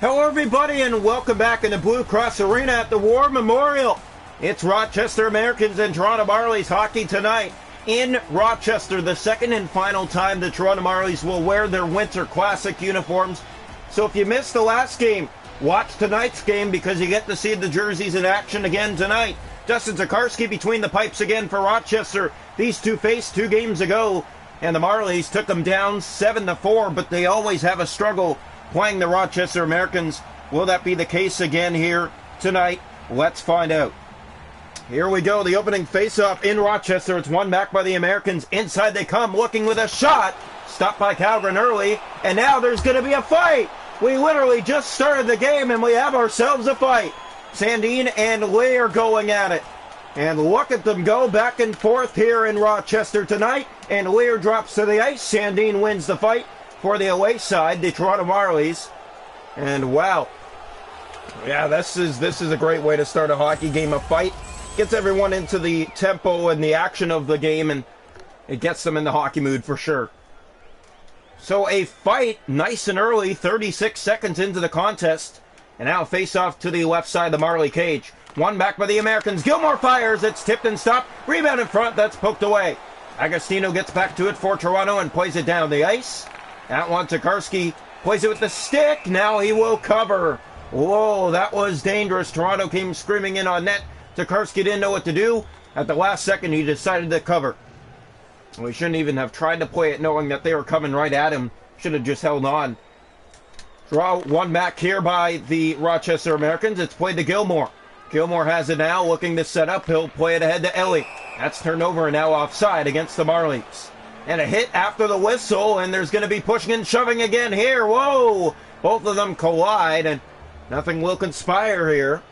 Hello everybody and welcome back in the Blue Cross Arena at the War Memorial. It's Rochester Americans and Toronto Marlies hockey tonight in Rochester. The second and final time the Toronto Marlies will wear their Winter Classic uniforms. So if you missed the last game, watch tonight's game because you get to see the jerseys in action again tonight. Justin Tokarski between the pipes again for Rochester. These two faced 2 games ago and the Marlies took them down 7-4, but they always have a struggle playing the Rochester Americans. Will that be the case again here tonight? Let's find out. Here we go, the opening face-off in Rochester. It's won back by the Americans. Inside they come, looking with a shot. Stopped by Calgren early, and now there's going to be a fight. We literally just started the game, and we have ourselves a fight. Sandin and Lee are going at it. And look at them go back and forth here in Rochester tonight. And Lear drops to the ice. Sandin wins the fight for the away side, the Toronto Marlies. And wow. Yeah, this is a great way to start a hockey game. A fight gets everyone into the tempo and the action of the game, and it gets them in the hockey mood for sure. So a fight nice and early, 36 seconds into the contest. And now face off to the left side of the Marley cage. Won back by the Americans. Gilmore fires. It's tipped and stopped. Rebound in front. That's poked away. Agostino gets back to it for Toronto and plays it down the ice. That one, Tokarski plays it with the stick. Now he will cover. Whoa, that was dangerous. Toronto came screaming in on net. Tokarski didn't know what to do. At the last second, he decided to cover. We shouldn't even have tried to play it knowing that they were coming right at him. Should have just held on. Draw one back here by the Rochester Americans. It's played to Gilmore. Gilmore has it now, looking to set up. He'll play it ahead to Ellie. That's turned over and now offside against the Marlies. And a hit after the whistle, and there's going to be pushing and shoving again here. Whoa! Both of them collide, and nothing will conspire here.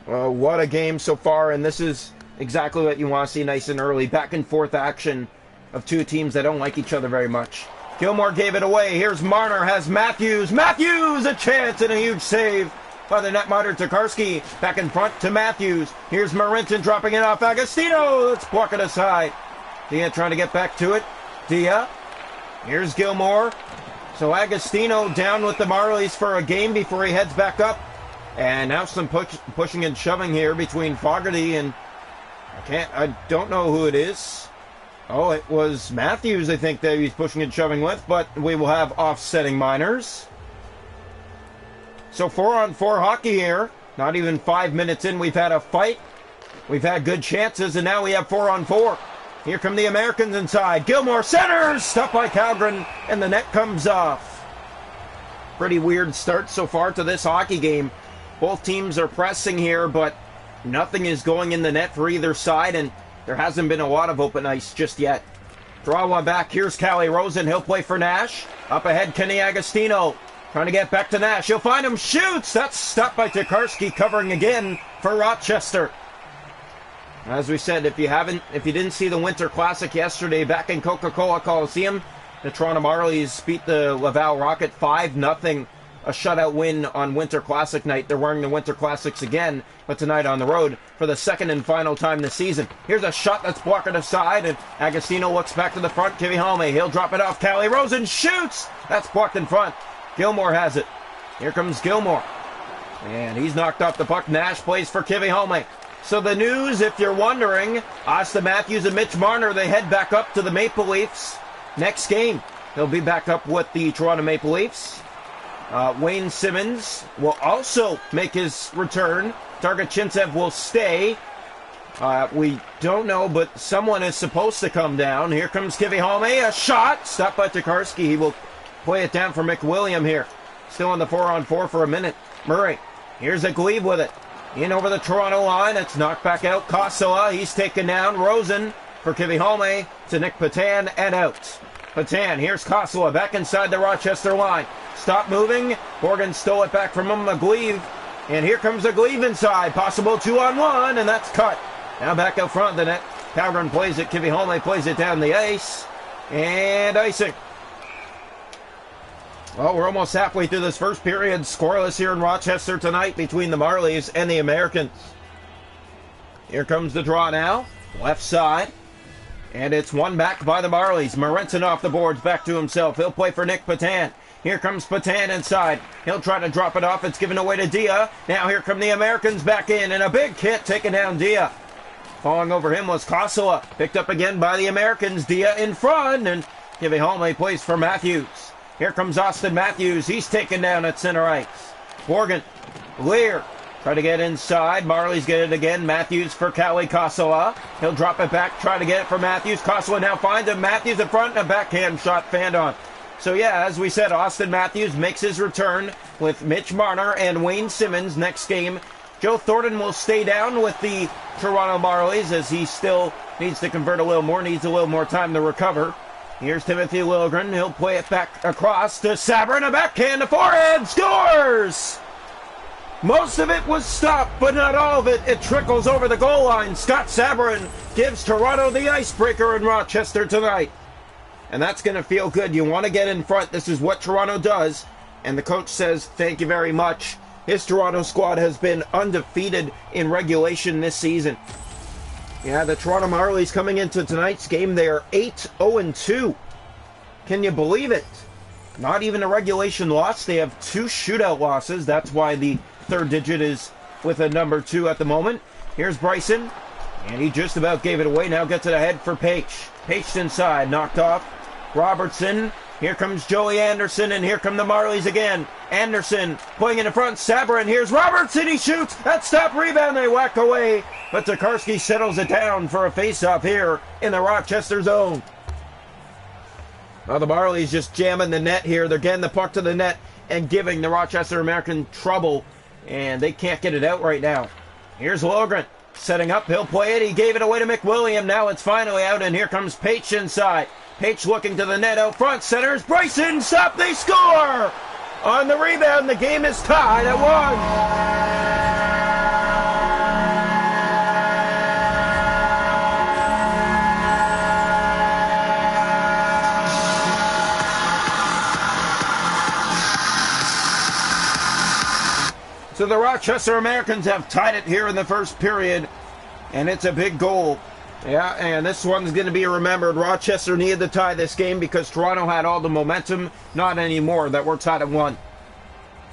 What a game so far, and this is exactly what you want to see nice and early. Back and forth action of two teams that don't like each other very much. Gilmore gave it away. Here's Marner, has Matthews. Matthews, a chance and a huge save by the netminder Tokarski. Back in front to Matthews. Here's Marinton dropping it off Agostino. Let's block it aside. Dia trying to get back to it. Dia. Here's Gilmore. So Agostino down with the Marlies for a game before he heads back up. And now some pushing and shoving here between Fogarty and I don't know who it is. Oh, it was Matthews, I think, that he's pushing and shoving with, but we will have offsetting minors. So 4-on-4 hockey here. Not even 5 minutes in, we've had a fight. We've had good chances, and now we have 4-on-4. Here come the Americans inside. Gilmore centers! Stopped by Calgren, and the net comes off. Pretty weird start so far to this hockey game. Both teams are pressing here, but nothing is going in the net for either side, and there hasn't been a lot of open ice just yet. Draw one back. Here's Callie Rosen. He'll play for Nash. Up ahead, Kenny Agostino. Trying to get back to Nash. He'll find him. Shoots! That's stopped by Tokarski, covering again for Rochester. As we said, if you didn't see the Winter Classic yesterday back in Coca-Cola Coliseum, the Toronto Marlies beat the Laval Rocket 5-0. A shutout win on Winter Classic night. They're wearing the Winter Classics again, but tonight on the road for the second and final time this season. Here's a shot that's blocked aside, and Agostino looks back to the front. Kivihalme, he'll drop it off. Callie Rosen shoots! That's blocked in front. Gilmore has it. Here comes Gilmore. And he's knocked off the puck. Nash plays for Kivihalme. So the news, if you're wondering, Austin Matthews and Mitch Marner, they head back up to the Maple Leafs next game. They'll be back up with the Toronto Maple Leafs. Wayne Simmons will also make his return. Targachintsev will stay. We don't know, but someone is supposed to come down. Here comes Kivihalme. A shot. Stopped by Tokarski. He will play it down for McWilliam here. Still on the 4-on-4 for a minute. Murray. Here's a Glebe with it. In over the Toronto line. It's knocked back out. Kossola. He's taken down. Rosen for Kivihalme to Nick Patan and out. Patan. Here's Kossola back inside the Rochester line. Stop moving. Morgan stole it back from him. Glebe. And here comes the Glebe inside. Possible 2-on-1, and that's cut. Now back out front. The net. Calgren plays it. Kivihalme plays it down the ice. And icing. Well, we're almost halfway through this first period. Scoreless here in Rochester tonight between the Marlies and the Americans. Here comes the draw now. Left side. And it's one back by the Marlies. Morenson off the boards, back to himself. He'll play for Nick Patan. Here comes Patan inside. He'll try to drop it off. It's given away to Dia. Now here come the Americans back in, and a big hit taking down Dia. Falling over him was Kossola. Picked up again by the Americans. Dia in front, and giving home a place for Matthews. Here comes Austin Matthews. He's taken down at center ice. Morgan, Lear, try to get inside. Marlies get it again. Matthews for Callie Kossola. He'll drop it back, try to get it for Matthews. Kossola now finds him. Matthews in front, and a backhand shot fanned on. So yeah, as we said, Austin Matthews makes his return with Mitch Marner and Wayne Simmons next game. Joe Thornton will stay down with the Toronto Marlies as he still needs to convert a little more, needs a little more time to recover. Here's Timothy Liljegren. He'll play it back across to Sabrin. A backhand to forehand. Scores! Most of it was stopped, but not all of it. It trickles over the goal line. Scott Sabrin gives Toronto the icebreaker in Rochester tonight. And that's going to feel good. You want to get in front. This is what Toronto does. And the coach says, thank you very much. His Toronto squad has been undefeated in regulation this season. Yeah, the Toronto Marlies coming into tonight's game, they are 8-0-2. Can you believe it? Not even a regulation loss. They have 2 shootout losses. That's why the third digit is with a number 2 at the moment. Here's Bryson. And he just about gave it away. Now gets it ahead for Paich. Paich inside, knocked off. Robertson. Here comes Joey Anderson, and here come the Marlies again. Anderson playing in the front. Sabrin. Here's Robertson. He shoots. That stop rebound. They whack away. But Tokarski settles it down for a face-off here in the Rochester zone. Well, the Marlies just jamming the net here. They're getting the puck to the net and giving the Rochester American trouble. And they can't get it out right now. Here's Liljegren. Setting up, he'll play it. He gave it away to McWilliam. Now it's finally out, and here comes Paich inside. Paich looking to the net out front. Centers. Bryson. Stop. They score! On the rebound, the game is tied at 1. So the Rochester Americans have tied it here in the first period, and it's a big goal. Yeah, and this one's going to be remembered. Rochester needed to tie this game because Toronto had all the momentum. Not anymore, that we're tied at 1.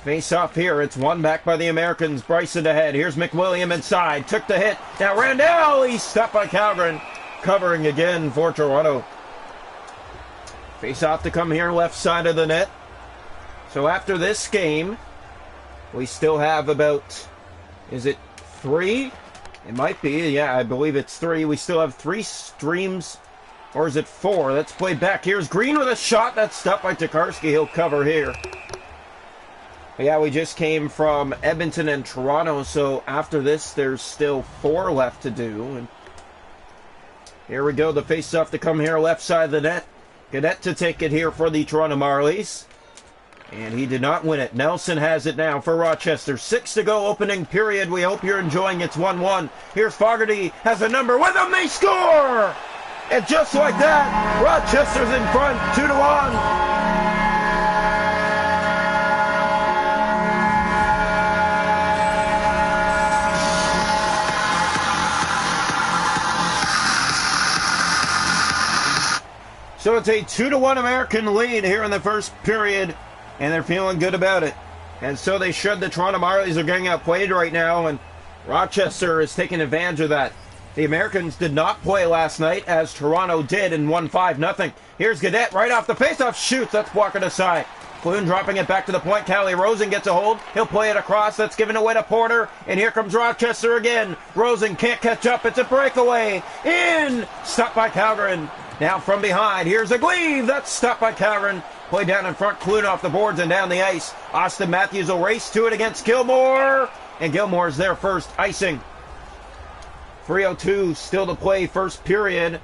Face off here. It's one back by the Americans. Bryson ahead. Here's McWilliam inside. Took the hit. Now Randall. He's stopped by Calgren. Covering again for Toronto. Face off to come here left side of the net. So after this game, we still have about, is it 3? It might be, yeah, I believe it's 3. We still have 3 streams, or is it 4? Let's play back. Here's Green with a shot. That's stopped by Tokarski. He'll cover here. But yeah, we just came from Edmonton and Toronto, so after this, there's still 4 left to do. And here we go, the face-off to come here left side of the net. Cadet to take it here for the Toronto Marlies. And he did not win it. Nelson has it now for Rochester. 6 to go, opening period. We hope you're enjoying it. It's 1-1. Here's Fogarty, has a number with him. They score! And just like that, Rochester's in front, 2-1. So it's a 2-1 American lead here in the first period. And they're feeling good about it. And so they should. The Toronto Marlies are getting outplayed right now, and Rochester is taking advantage of that. The Americans did not play last night, as Toronto did, and won 5-0. Here's Gadet right off the faceoff. Shoots. That's blocked aside. Clune dropping it back to the point. Callie Rosen gets a hold. He'll play it across. That's given away to Porter. And here comes Rochester again. Rosen can't catch up. It's a breakaway. In. Stopped by Calgren. Now from behind. Here's a Gleave. That's stopped by Calgren. Play down in front, Clune off the boards and down the ice. Austin Matthews will race to it against Gilmore. And Gilmore's there first, icing. 3:02 still to play, first period.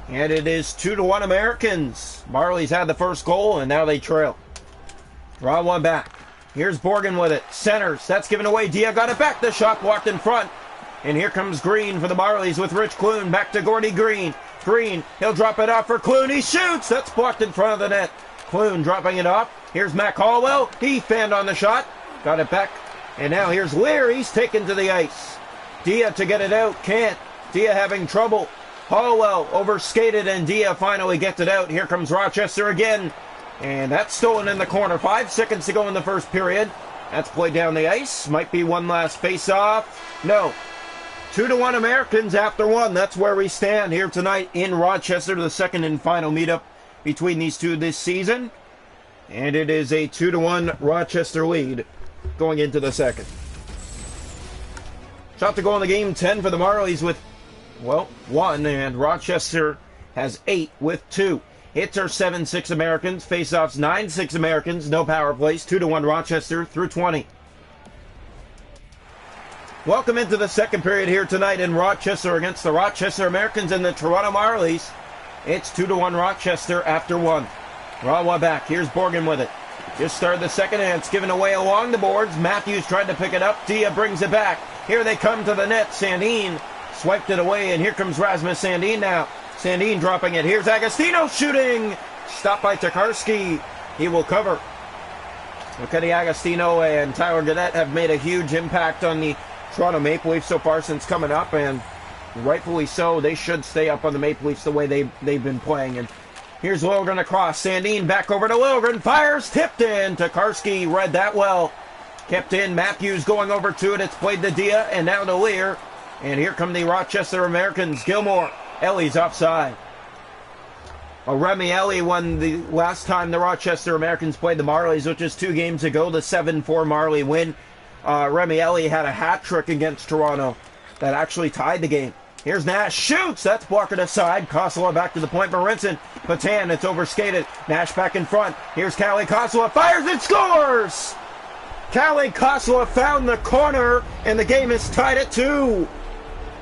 And it is 2-1 Americans. Marlies had the first goal, and now they trail. Draw one back. Here's Borgen with it. Centers. That's given away. Dia got it back. The shot blocked in front. And here comes Green for the Marlies with Rich Clune. Back to Gordy Green. Green, he'll drop it off for Clune. He shoots. That's blocked in front of the net. Clune dropping it off. Here's Mac Hallwell. He fanned on the shot. Got it back. And now here's Lear. He's taken to the ice. Dia to get it out. Can't. Dia having trouble. Hollowell overskated, and Dia finally gets it out. Here comes Rochester again. And that's stolen in the corner. 5 seconds to go in the first period. That's played down the ice. Might be one last face-off. No. 2-1 Americans after one. That's where we stand here tonight in Rochester, the second and final meetup between these two this season. And it is a 2-1 Rochester lead going into the second. Shot to go in the game, 10 for the Marlies with, well, 1. And Rochester has 8 with 2. Hits are 7-6 Americans. Faceoffs 9-6 Americans. No power plays. 2-1 Rochester through 20. Welcome into the second period here tonight in Rochester against the Rochester Americans and the Toronto Marlies. It's 2-1 Rochester after 1. Rawa back. Here's Borgen with it. Just started the second, and it's given away along the boards. Matthews tried to pick it up. Dia brings it back. Here they come to the net. Sandin swiped it away, and here comes Rasmus Sandin now. Sandin dropping it. Here's Agostino shooting. Stopped by Tokarski. He will cover. Lucchetti Agostino and Tyler Gaudette have made a huge impact on the Toronto Maple Leafs so far since coming up, and rightfully so. They should stay up on the Maple Leafs the way they've been playing. And here's Liljegren across. Sandin back over to Liljegren. Fires. Tipped in. Tokarski read that well. Kept in. Matthews going over to it. It's played to Dia and now to Lear. And here come the Rochester Americans. Gilmore. Ellie's offside. Remy Ellie won the last time the Rochester Americans played the Marlies, which is 2 games ago, the 7-4 Marley win. Remy Ellie had a hat trick against Toronto that actually tied the game. Here's Nash. Shoots! That's blocked aside. Kossola back to the point. Marinson. Patan. It's overskated. Nash back in front. Here's Kalle Kossola. Fires and scores! Kalle Kossola found the corner, and the game is tied at 2.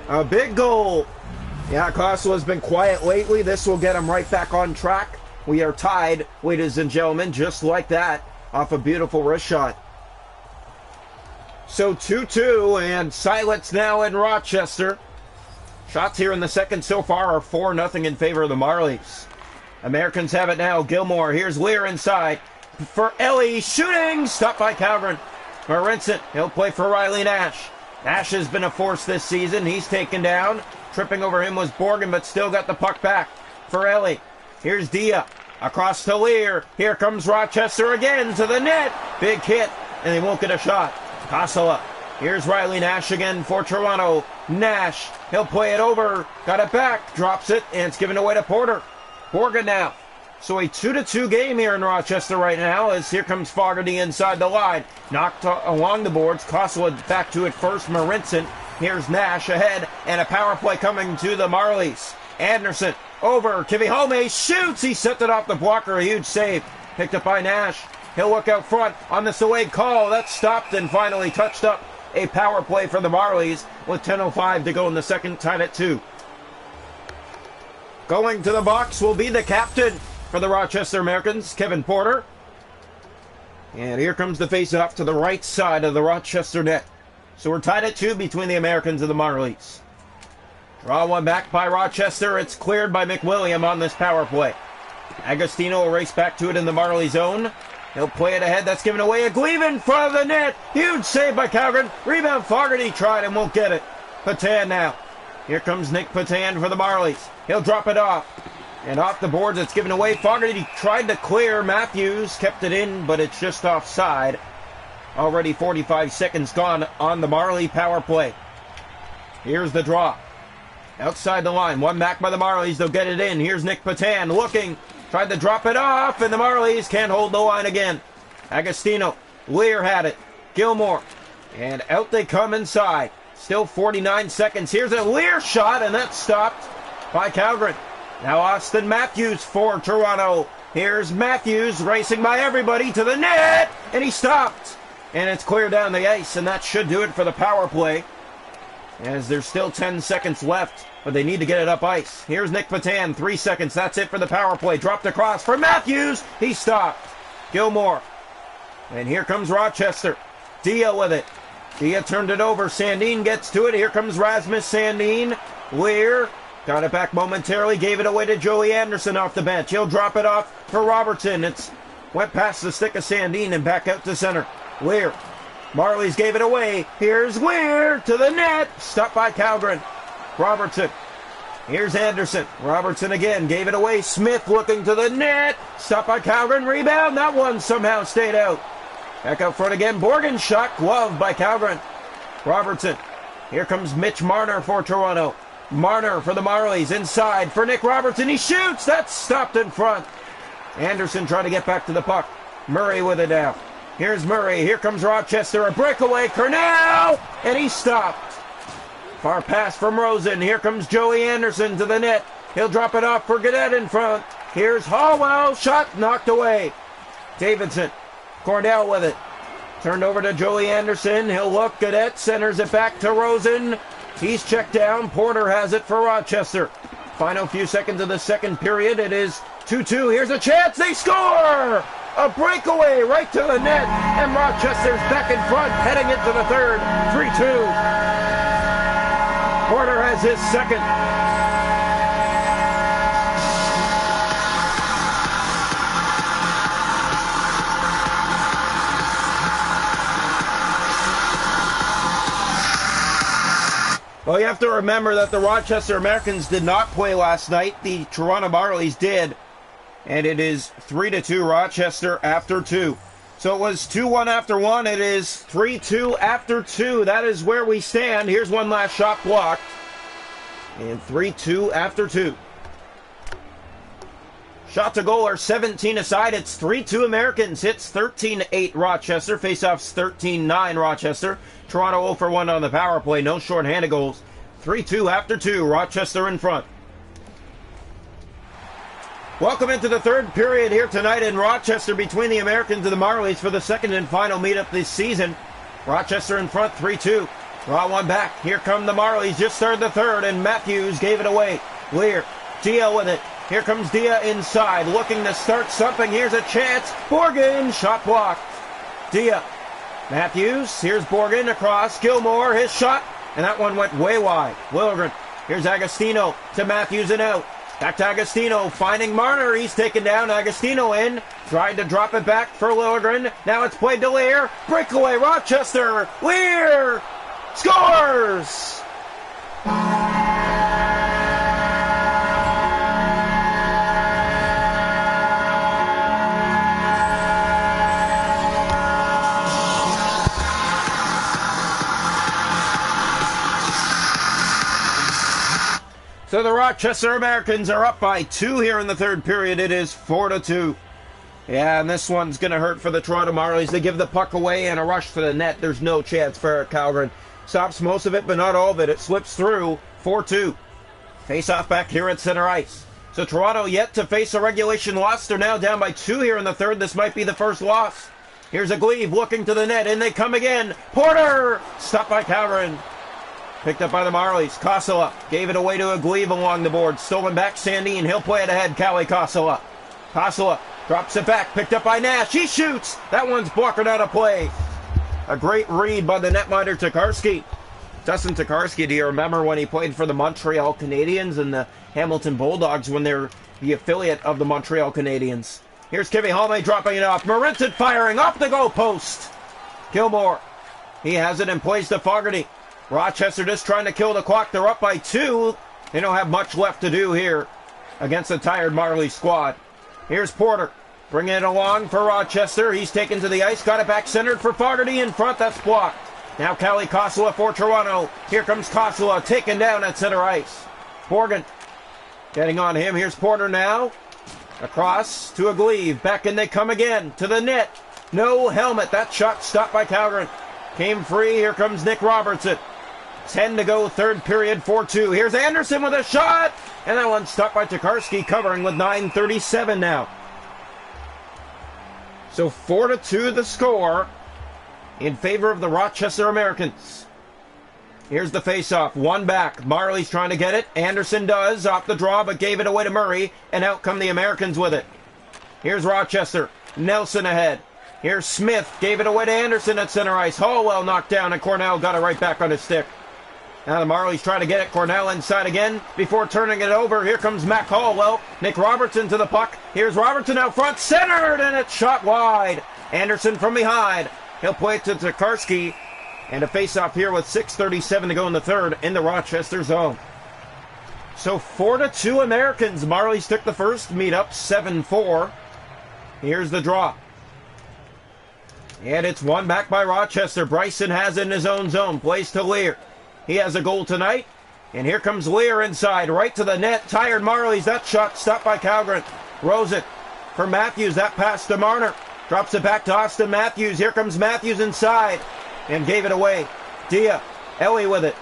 A big goal. Yeah, Kossola's been quiet lately. This will get him right back on track. We are tied, ladies and gentlemen, just like that, off a beautiful wrist shot. So 2-2, and silence now in Rochester. Shots here in the second so far are 4-0 in favor of the Marlies. Americans have it now. Gilmore. Here's Lear inside. For Ellie. Shooting. Stopped by Calgren. Marinson. He'll play for Riley Nash. Nash has been a force this season. He's taken down. Tripping over him was Borgen, but still got the puck back for Ellie. Here's Dia. Across to Lear. Here comes Rochester again to the net. Big hit, and they won't get a shot. Kossola. Here's Riley Nash again for Toronto. Nash. He'll play it over. Got it back. Drops it, and it's given away to Porter. Borgen now. So a 2-2 game here in Rochester right now, as here comes Fogarty inside the line. Knocked along the boards. Kossola back to it first. Marinson. Here's Nash ahead, and a power play coming to the Marlies. Anderson over. Kivihome shoots. He sent it off the blocker. A huge save. Picked up by Nash. He'll look out front on this away call. That's stopped and finally touched up. A power play for the Marlies with 10:05 to go in the second, tied at 2. Going to the box will be the captain for the Rochester Americans, Kevin Porter. And here comes the face-off to the right side of the Rochester net. So we're tied at 2 between the Americans and the Marlies. Draw one back by Rochester. It's cleared by McWilliam on this power play. Agostino will race back to it in the Marley zone. He'll play it ahead. That's given away. A Gleave in front of the net. Huge save by Calgren. Rebound. Fogarty tried and won't get it. Patan now. Here comes Nick Patan for the Marlies. He'll drop it off. And off the boards, it's given away. Fogarty tried to clear. Matthews kept it in, but it's just offside. Already 45 seconds gone on the Marley power play. Here's the draw. Outside the line. One back by the Marlies. They'll get it in. Here's Nick Patan looking. Tried to drop it off, and the Marlies can't hold the line again. Agostino. Lear had it. Gilmore. And out they come inside. Still 49 seconds. Here's a Lear shot, and that's stopped by Calgren. Now Austin Matthews for Toronto. Here's Matthews racing by everybody to the net, and he stopped. And it's clear down the ice, and that should do it for the power play, as there's still 10 seconds left, but they need to get it up ice. Here's Nick Patan, 3 seconds. That's it for the power play. Dropped across for Matthews. He stopped. Gilmore. And here comes Rochester. Dia with it. Dia turned it over. Sandin gets to it. Here comes Rasmus Sandin. Lear got it back momentarily. Gave it away to Joey Anderson off the bench. He'll drop it off for Robertson. It's went past the stick of Sandin and back out to center. Lear. Marlies gave it away. Here's Lear to the net. Stopped by Calgren. Robertson. Here's Anderson. Robertson again. Gave it away. Smith looking to the net. Stopped by Calgren. Rebound. That one somehow stayed out. Back out front again. Borgen's shot gloved by Calgren. Robertson. Here comes Mitch Marner for Toronto. Marner for the Marlies. Inside for Nick Robertson. He shoots. That's stopped in front. Anderson trying to get back to the puck. Murray with it now. Here's Murray. Here comes Rochester. A breakaway. Cornell. And he stopped. Far pass from Rosen. Here comes Joey Anderson to the net. He'll drop it off for Gannett in front. Here's Hallwell. Shot knocked away. Davidson. Cornell with it. Turned over to Joey Anderson. He'll look. Gannett centers it back to Rosen. He's checked down. Porter has it for Rochester. Final few seconds of the second period. It is 2-2. Here's a chance. They score! A breakaway right to the net. And Rochester's back in front, heading into the third. 3-2. Porter has his second. Well, you have to remember that the Rochester Americans did not play last night. The Toronto Marlies did. And it is 3-2 Rochester after 2. So it was 2-1 after 1. It is 3-2 after 2. That is where we stand. Here's one last shot blocked. And 3-2 after 2. Shot to goal are 17 aside. It's 3-2 Americans. Hits 13-8 Rochester. Faceoffs 13-9 Rochester. Toronto 0 for 1 on the power play. No shorthanded goals. 3-2 after 2. Rochester in front. Welcome into the third period here tonight in Rochester between the Americans and the Marlies for the second and final meetup this season. Rochester in front, 3-2. Draw one back. Here come the Marlies. Just started the third, and Matthews gave it away. Lear. Dia with it. Here comes Dia inside, looking to start something. Here's a chance. Borgen, shot blocked. Dia. Matthews. Here's Borgen across. Gilmore, his shot. And that one went way wide. Wilgren. Here's Agostino to Matthews and out. Back to Agostino, finding Marner. He's taken down. Agostino in. Tried to drop it back for Lilligren. Now it's played to Lear. Breakaway, Rochester. Lear scores! So the Rochester Americans are up by 2 here in the third period. It is 4-2. Yeah, and this one's going to hurt for the Toronto Marlies. They give the puck away and a rush to the net. There's no chance for Calgren. Stops most of it, but not all of it. It slips through. 4-2. Face-off back here at center ice. So Toronto yet to face a regulation loss. They're now down by 2 here in the third. This might be the first loss. Here's a Glebe looking to the net. In they come again. Porter! Stopped by Calgren. Picked up by the Marlies. Kosela gave it away to a Glebe along the board. Stolen back, Sandin. He'll play it ahead. Callie Kosela. Kosela drops it back. Picked up by Nash. He shoots. That one's blockered out of play. A great read by the netminder Tokarski. Dustin Tokarski, do you remember when he played for the Montreal Canadiens and the Hamilton Bulldogs when they're the affiliate of the Montreal Canadiens? Here's Kevin Halme dropping it off. Morenton firing off the goal post. Gilmore. He has it in place to Fogarty. Rochester just trying to kill the clock. They're up by 2. They don't have much left to do here against the tired Marley squad. Here's Porter. Bringing it along for Rochester. He's taken to the ice. Got it back centered for Fogarty in front. That's blocked. Now Callie Kosela for Toronto. Here comes Kosela taken down at center ice. Borgen getting on him. Here's Porter now. Across to a Glebe. Back in they come again. To the net. No helmet. That shot stopped by Calgren. Came free. Here comes Nick Robertson. 10 to go, third period, 4-2. Here's Anderson with a shot. And that one stopped by Tokarski, covering with 9:37 now. So 4-2 the score in favor of the Rochester Americans. Here's the face-off. One back. Marley's trying to get it. Anderson does. Off the draw, but gave it away to Murray. And out come the Americans with it. Here's Rochester. Nelson ahead. Here's Smith. Gave it away to Anderson at center ice. Hallwell knocked down, and Cornell got it right back on his stick. Now the Marlies try to get it. Cornell inside again before turning it over. Here comes Mac Hallwell. Nick Robertson to the puck. Here's Robertson out front. Centered, and it's shot wide. Anderson from behind. He'll play it to Tokarski. And a face-off here with 6:37 to go in the third in the Rochester zone. So 4-2 Americans. Marlies took the first meetup, 7-4. Here's the draw. And it's won back by Rochester. Bryson has it in his own zone. Plays to Lear. He has a goal tonight. And here comes Lear inside, right to the net. Tired Marlies. That shot stopped by Calgren. Rose it for Matthews. That pass to Marner. Drops it back to Austin Matthews. Here comes Matthews inside. And gave it away. Dia. Ellie with it.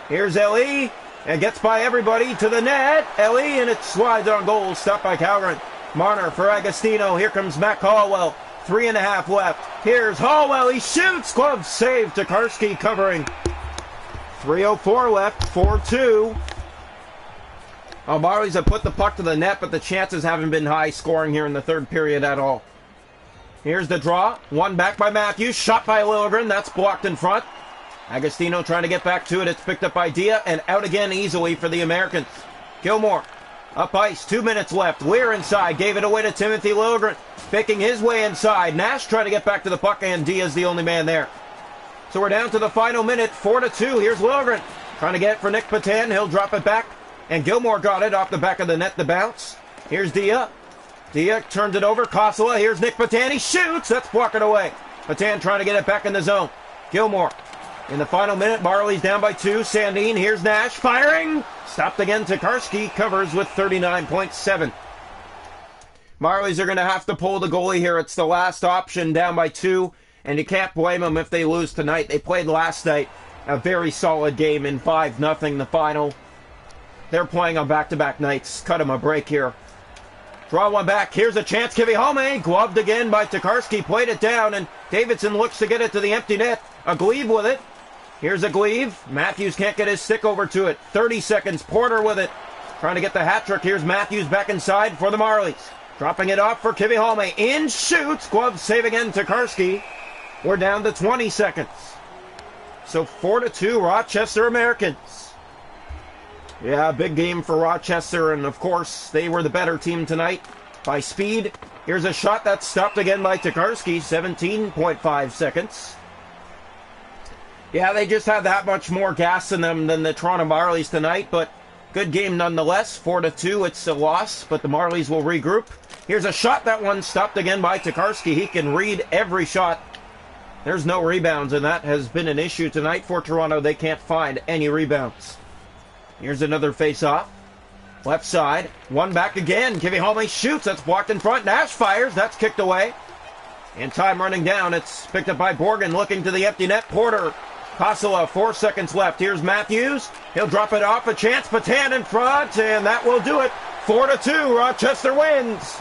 Here's Ellie. And gets by everybody to the net. Ellie, and it slides on goal. Stopped by Calgren. Marner for Agostino. Here comes Mac Hallwell. 3.5 left. Here's Hallwell. He shoots. Glove save. Tokarski covering. 3:04 left. 4-2. Oh, Marlies have put the puck to the net, but the chances haven't been high scoring here in the third period at all. Here's the draw. One back by Matthews. Shot by Liljegren. That's blocked in front. Agostino trying to get back to it. It's picked up by Dia and out again easily for the Americans. Gilmore up ice. 2 minutes left. Lear inside. Gave it away to Timothy Liljegren. Picking his way inside. Nash trying to get back to the puck and Dia's the only man there. So we're down to the final minute. 4-2. Here's Liljegren. Trying to get it for Nick Patan. He'll drop it back. And Gilmore got it off the back of the net. The bounce. Here's Dia. Dia turns it over. Kosala. Here's Nick Patan. He shoots. That's blocking away. Patan trying to get it back in the zone. Gilmore. In the final minute, Marlies down by 2. Sandin, here's Nash, firing! Stopped again, Tokarski covers with 39.7. Marlies are going to have to pull the goalie here. It's the last option, down by 2, and you can't blame them if they lose tonight. They played last night a very solid game in 5-0 the final. They're playing on back-to-back nights. Cut them a break here. Draw one back. Here's a chance. Kivihome gloved again by Tokarski. Played it down, and Davidson looks to get it to the empty net. A Glebe with it. Here's a Glebe. Matthews can't get his stick over to it. 30 seconds. Porter with it. Trying to get the hat trick. Here's Matthews back inside for the Marlies. Dropping it off for Kivihome. In shoots. Glove save again. Tokarski. We're down to 20 seconds. So 4-2 Rochester Americans. Yeah, big game for Rochester, and of course they were the better team tonight by speed. Here's a shot that's stopped again by Tokarski. 17.5 seconds. Yeah, they just had that much more gas in them than the Toronto Marlies tonight, but good game nonetheless. 4-2, it's a loss, but the Marlies will regroup. Here's a shot, that one stopped again by Tokarski. He can read every shot. There's no rebounds, and that has been an issue tonight for Toronto. They can't find any rebounds. Here's another face-off. Left side, one back again. Kivihome shoots, that's blocked in front. Nash fires, that's kicked away. And time running down, it's picked up by Borgen, looking to the empty net. Porter. Kosala, 4 seconds left. Here's Matthews. He'll drop it off. A chance. Patan in front, and that will do it. 4-2. Rochester wins.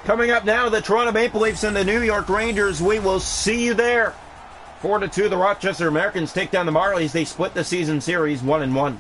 Coming up now, the Toronto Maple Leafs and the New York Rangers. We will see you there. 4-2. The Rochester Americans take down the Marlies. They split the season series 1-1.